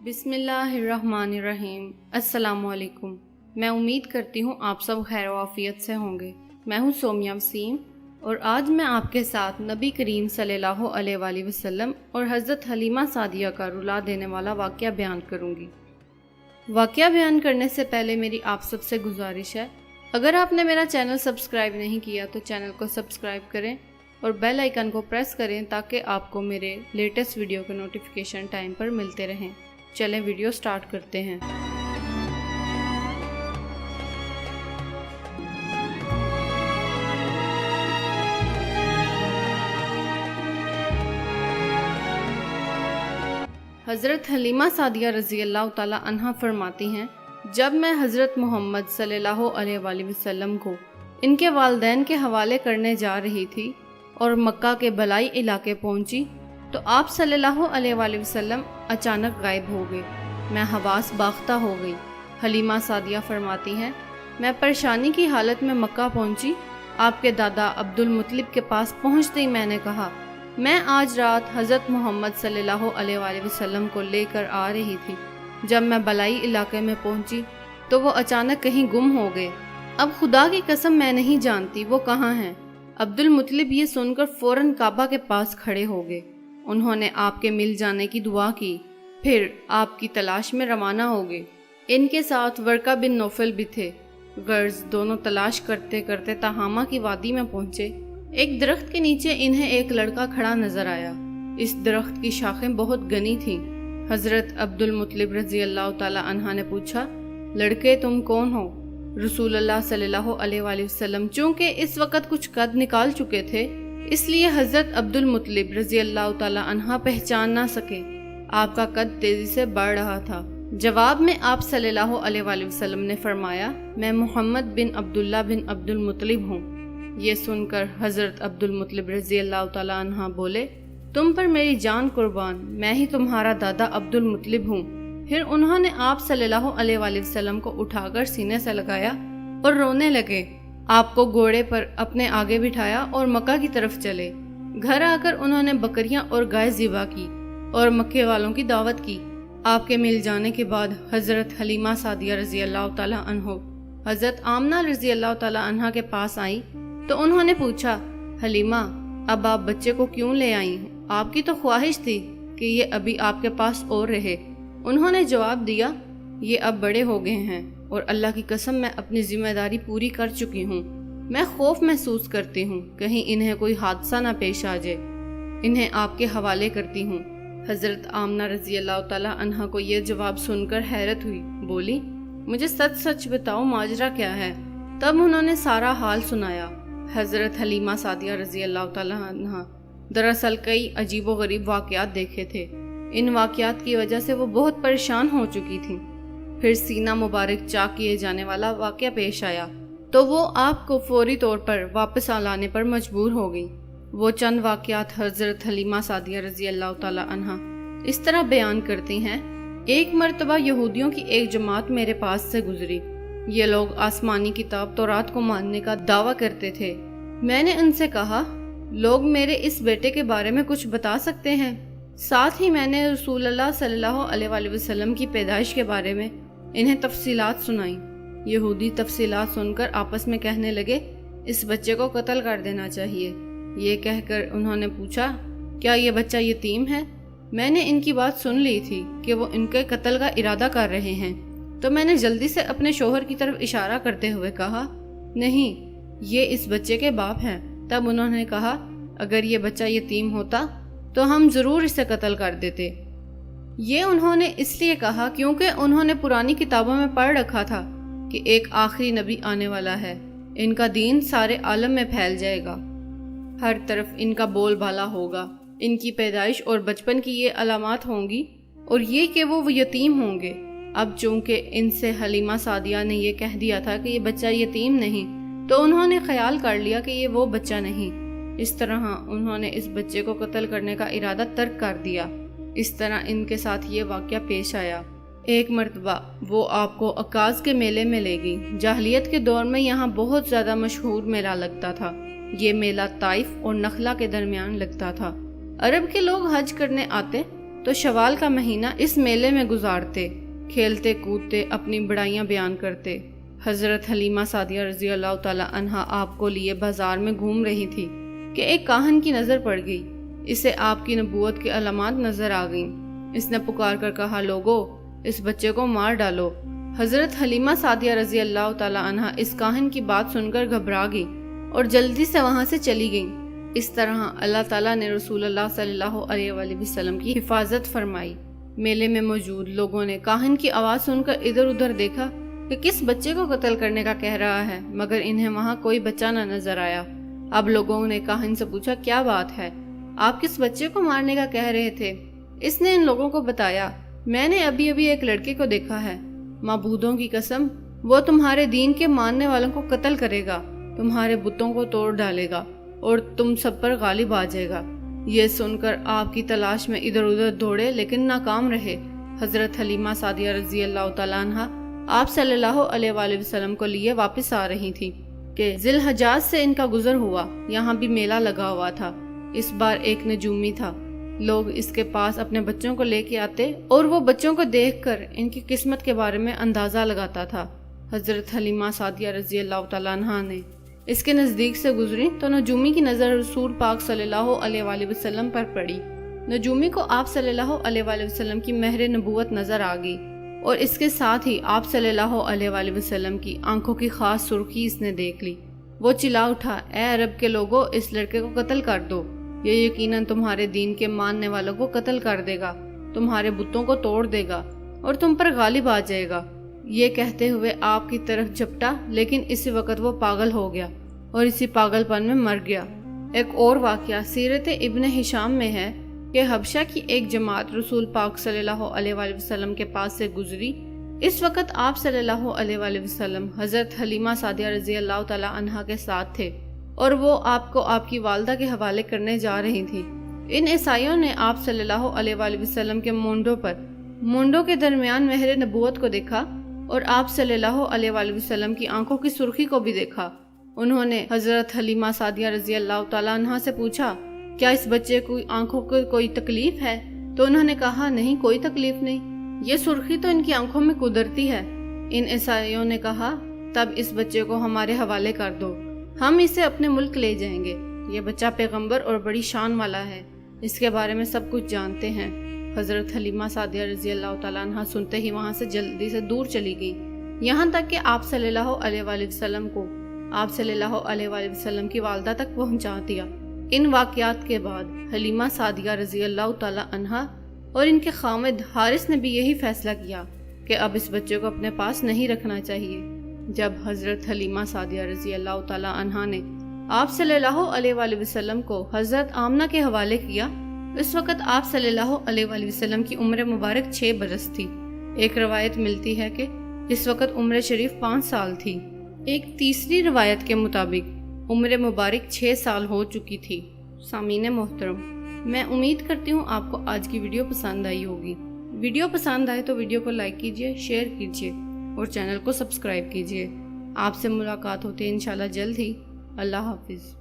بسم اللہ الرحمن الرحیم۔ السلام علیکم۔ میں امید کرتی ہوں آپ سب خیر و عافیت سے ہوں گے۔ میں ہوں سومیہ وسیم اور آج میں آپ کے ساتھ نبی کریم صلی اللہ علیہ وآلہ وسلم اور حضرت حلیمہ سعدیہ کا رلا دینے والا واقعہ بیان کروں گی۔ واقعہ بیان کرنے سے پہلے میری آپ سب سے گزارش ہے، اگر آپ نے میرا چینل سبسکرائب نہیں کیا تو چینل کو سبسکرائب کریں اور بیل آئیکن کو پریس کریں تاکہ آپ کو میرے لیٹسٹ ویڈیو کے نوٹیفیکیشن ٹائم پر ملتے رہیں۔ چلیں ویڈیو سٹارٹ کرتے ہیں۔ حضرت حلیمہ سعدیہ رضی اللہ تعالی عنہا فرماتی ہیں، جب میں حضرت محمد صلی اللہ علیہ وآلہ وسلم کو ان کے والدین کے حوالے کرنے جا رہی تھی اور مکہ کے بلائی علاقے پہنچی تو آپ صلی اللہ علیہ وآلہ وسلم اچانک غائب ہو گئے۔ میں حواس باختہ ہو گئی۔ حلیمہ سعدیہ فرماتی ہیں، میں پریشانی کی حالت میں مکہ پہنچی۔ آپ کے دادا عبد المطلب کے پاس پہنچتے ہی میں نے کہا، میں آج رات حضرت محمد صلی اللہ علیہ وآلہ وسلم کو لے کر آ رہی تھی۔ جب میں بلائی علاقے میں پہنچی تو وہ اچانک کہیں گم ہو گئے۔ اب خدا کی قسم میں نہیں جانتی وہ کہاں ہیں۔ عبد المطلب یہ سن کر فوراً کعبہ کے پاس کھڑے ہو گئے۔ انہوں نے آپ کے مل جانے کی دعا کی، پھر آپ کی تلاش میں روانہ ہو گئے۔ ان کے ساتھ ورقہ بن نوفل بھی تھے۔ غرض دونوں تلاش کرتے کرتے تہامہ کی وادی میں پہنچے۔ ایک درخت کے نیچے انہیں ایک لڑکا کھڑا نظر آیا۔ اس درخت کی شاخیں بہت گھنی تھیں۔ حضرت عبد المطلب رضی اللہ تعالی عنہ نے پوچھا، لڑکے تم کون ہو؟ رسول اللہ صلی اللہ علیہ وآلہ وسلم چونکہ اس وقت کچھ قد نکال چکے تھے، اس لیے حضرت عبد المطلب رضی اللہ تعالی عنہ پہچان نہ سکے۔ آپ کا قد تیزی سے بڑھ رہا تھا۔ جواب میں آپ صلی اللہ علیہ وآلہ وسلم نے فرمایا، میں محمد بن عبداللہ بن عبد المطلب ہوں۔ یہ سن کر حضرت عبد المطلب رضی اللہ تعالی عنہ بولے، تم پر میری جان قربان، میں ہی تمہارا دادا عبد المطلب ہوں۔ پھر انہوں نے آپ صلی اللہ علیہ وآلہ وسلم کو اٹھا کر سینے سے لگایا اور رونے لگے۔ آپ کو گھوڑے پر اپنے آگے بٹھایا اور مکہ کی طرف چلے۔ گھر آ کر انہوں نے بکریاں اور گائے ذبح کی اور مکے والوں کی دعوت کی۔ آپ کے مل جانے کے بعد حضرت حلیمہ سعدیہ رضی اللہ تعالی عنہ حضرت آمنہ رضی اللہ تعالی عنہ کے پاس آئیں تو انہوں نے پوچھا، حلیمہ اب آپ بچے کو کیوں لے آئی ہیں؟ آپ کی تو خواہش تھی کہ یہ ابھی آپ کے پاس اور رہے۔ انہوں نے جواب دیا، یہ اب بڑے ہو گئے ہیں اور اللہ کی قسم میں اپنی ذمہ داری پوری کر چکی ہوں۔ میں خوف محسوس کرتی ہوں کہیں انہیں کوئی حادثہ نہ پیش آ جائے۔ انہیں آپ کے حوالے کرتی ہوں۔ حضرت آمنہ رضی اللہ تعالی عنہ کو یہ جواب سن کر حیرت ہوئی، بولی، مجھے سچ سچ بتاؤ ماجرا کیا ہے؟ تب انہوں نے سارا حال سنایا۔ حضرت حلیمہ سعدیہ رضی اللہ تعالی عنہ دراصل کئی عجیب و غریب واقعات دیکھے تھے۔ ان واقعات کی وجہ سے وہ بہت پریشان ہو چکی تھیں۔ پھر سینہ مبارک چاک کیے جانے والا واقعہ پیش آیا تو وہ آپ کو فوری طور پر واپس لانے پر مجبور ہو گئی۔ وہ چند واقعات حضرت حلیمہ سعدیہ رضی اللہ تعالی عنہ اس طرح بیان کرتی ہیں، ایک مرتبہ یہودیوں کی ایک جماعت میرے پاس سے گزری۔ یہ لوگ آسمانی کتاب تورات کو ماننے کا دعویٰ کرتے تھے۔ میں نے ان سے کہا، لوگ میرے اس بیٹے کے بارے میں کچھ بتا سکتے ہیں؟ ساتھ ہی میں نے رسول اللہ صلی اللہ علیہ وآلہ وسلم کی پیدائش کے بارے میں انہیں تفصیلات سنائیں۔ یہودی تفصیلات سن کر آپس میں کہنے لگے، اس بچے کو قتل کر دینا چاہیے۔ یہ کہہ کر انہوں نے پوچھا، کیا یہ بچہ یتیم ہے؟ میں نے ان کی بات سن لی تھی کہ وہ ان کے قتل کا ارادہ کر رہے ہیں، تو میں نے جلدی سے اپنے شوہر کی طرف اشارہ کرتے ہوئے کہا، نہیں، یہ اس بچے کے باپ ہیں۔ تب انہوں نے کہا، اگر یہ بچہ یتیم ہوتا تو ہم ضرور اسے قتل کر دیتے۔ یہ انہوں نے اس لیے کہا کیونکہ انہوں نے پرانی کتابوں میں پڑھ رکھا تھا کہ ایک آخری نبی آنے والا ہے، ان کا دین سارے عالم میں پھیل جائے گا، ہر طرف ان کا بول بالا ہوگا، ان کی پیدائش اور بچپن کی یہ علامات ہوں گی اور یہ کہ وہ یتیم ہوں گے۔ اب چونکہ ان سے حلیمہ سعدیہ نے یہ کہہ دیا تھا کہ یہ بچہ یتیم نہیں، تو انہوں نے خیال کر لیا کہ یہ وہ بچہ نہیں۔ اس طرح انہوں نے اس بچے کو قتل کرنے کا ارادہ ترک کر دیا۔ اس طرح ان کے ساتھ یہ واقعہ پیش آیا۔ ایک مرتبہ وہ آپ کو عکاظ کے میلے میں لے گئی۔ جاہلیت کے دور میں یہاں بہت زیادہ مشہور میلہ لگتا تھا۔ یہ میلہ طائف اور نخلا کے درمیان لگتا تھا۔ عرب کے لوگ حج کرنے آتے تو شوال کا مہینہ اس میلے میں گزارتے، کھیلتے کودتے اپنی بڑائیاں بیان کرتے۔ حضرت حلیمہ سعدیہ رضی اللہ تعالی عنہا آپ کو لیے بازار میں گھوم رہی تھی کہ ایک کاہن کی نظر پڑ گئی۔ اسے آپ کی نبوت کی علامات نظر آ گئیں۔ اس نے پکار کر کہا، لوگو اس بچے کو مار ڈالو۔ حضرت حلیمہ سعدیہ رضی اللہ تعالی عنہا اس کاہن کی بات سن کر گھبرا گئی اور جلدی سے وہاں سے چلی گئیں۔ اس طرح اللہ تعالیٰ نے رسول اللہ صلی اللہ علیہ وآلہ وسلم کی حفاظت فرمائی۔ میلے میں موجود لوگوں نے کاہن کی آواز سن کر ادھر ادھر دیکھا کہ کس بچے کو قتل کرنے کا کہہ رہا ہے، مگر انہیں وہاں کوئی بچہ نہ نظر آیا۔ اب لوگوں نے کاہن سے پوچھا، کیا بات ہے، آپ کس بچے کو مارنے کا کہہ رہے تھے؟ اس نے ان لوگوں کو بتایا، میں نے ابھی ایک لڑکے کو دیکھا ہے، معبودوں کی قسم وہ تمہارے دین کے ماننے والوں کو قتل کرے گا، تمہارے بتوں کو توڑ ڈالے گا اور تم سب پر غالب آ جائے گا۔ یہ سن کر آپ کی تلاش میں ادھر ادھر دوڑے لیکن ناکام رہے۔ حضرت حلیمہ سعدیہ رضی اللہ تعالیٰ عنہا آپ صلی اللہ علیہ وآلہ وسلم کو لیے واپس آ رہی تھی کہ ذی الحجاز سے ان کا گزر ہوا۔ یہاں بھی میلہ لگا ہوا تھا۔ اس بار ایک نجومی تھا۔ لوگ اس کے پاس اپنے بچوں کو لے کے آتے اور وہ بچوں کو دیکھ کر ان کی قسمت کے بارے میں اندازہ لگاتا تھا۔ حضرت حلیمہ سعدیہ رضی اللہ تعالیٰ عنہا نے اس کے نزدیک سے گزری تو نجومی کی نظر رسول پاک صلی اللہ علیہ وآلہ وسلم پر پڑی۔ نجومی کو آپ صلی اللہ علیہ وآلہ وسلم کی مہر نبوت نظر آ گئی اور اس کے ساتھ ہی آپ صلی اللہ علیہ وآلہ وسلم کی آنکھوں کی خاص سرخی اس نے دیکھ لی۔ وہ چلا اٹھا، اے عرب کے لوگوں، اس لڑکے کو قتل کر دو، یہ یقیناً تمہارے دین کے ماننے والوں کو قتل کر دے گا، تمہارے بتوں کو توڑ دے گا اور تم پر غالب آ جائے گا۔ یہ کہتے ہوئے آپ کی طرف جھپٹا، لیکن اسی وقت وہ پاگل ہو گیا اور اسی پاگل پن میں مر گیا۔ ایک اور واقعہ سیرت ابن ہشام میں ہے کہ حبشہ کی ایک جماعت رسول پاک صلی اللہ علیہ وآلہ وسلم کے پاس سے گزری۔ اس وقت آپ صلی اللہ علیہ وآلہ وسلم حضرت حلیمہ سعدیہ رضی اللہ تعالی عنہا کے ساتھ تھے اور وہ آپ کو آپ کی والدہ کے حوالے کرنے جا رہی تھی۔ ان عیسائیوں نے آپ صلی اللہ علیہ وآلہ وسلم کے مونڈوں کے درمیان مہر نبوت کو دیکھا اور آپ صلی اللہ علیہ وآلہ وسلم کی آنکھوں کی سرخی کو بھی دیکھا۔ انہوں نے حضرت حلیمہ سعدیہ رضی اللہ تعالیٰ عنہا سے پوچھا، کیا اس بچے کو آنکھوں کو کوئی تکلیف ہے؟ تو انہوں نے کہا، نہیں، کوئی تکلیف نہیں، یہ سرخی تو ان کی آنکھوں میں قدرتی ہے۔ ان عیسائیوں نے کہا، تب اس بچے کو ہمارے حوالے کر دو، ہم اسے اپنے ملک لے جائیں گے۔ یہ بچہ پیغمبر اور بڑی شان والا ہے، اس کے بارے میں سب کچھ جانتے ہیں۔ حضرت حلیمہ سعدیہ رضی اللہ تعالیٰ عنہا سنتے ہی وہاں سے جلدی سے دور چلی گئی، یہاں تک کہ آپ صلی اللہ علیہ وآلہ وسلم کو آپ صلی اللہ علیہ وآلہ وسلم کی والدہ تک پہنچا دیا۔ ان واقعات کے بعد حلیمہ سعدیہ رضی اللہ تعالیٰ عنہا اور ان کے خامد حارث نے بھی یہی فیصلہ کیا کہ اب اس بچے کو اپنے پاس نہیں رکھنا چاہیے۔ جب حضرت حلیمہ سعدیہ رضی اللہ تعالیٰ عنہا نے آپ صلی اللہ علیہ وآلہ وسلم کو حضرت آمنہ کے حوالے کیا، اس وقت آپ صلی اللہ علیہ وآلہ وسلم کی عمر مبارک 6 برس تھی۔ ایک روایت ملتی ہے کہ اس وقت عمر شریف 5 سال تھی۔ ایک تیسری روایت کے مطابق عمر مبارک 6 سال ہو چکی تھی۔ سامعین محترم، میں امید کرتی ہوں آپ کو آج کی ویڈیو پسند آئی ہوگی۔ ویڈیو پسند آئے تو ویڈیو کو لائک کیجیے، شیئر کیجیے اور چینل کو سبسکرائب کیجیے۔ آپ سے ملاقات ہوتی ہے انشاءاللہ جلد ہی۔ اللہ حافظ۔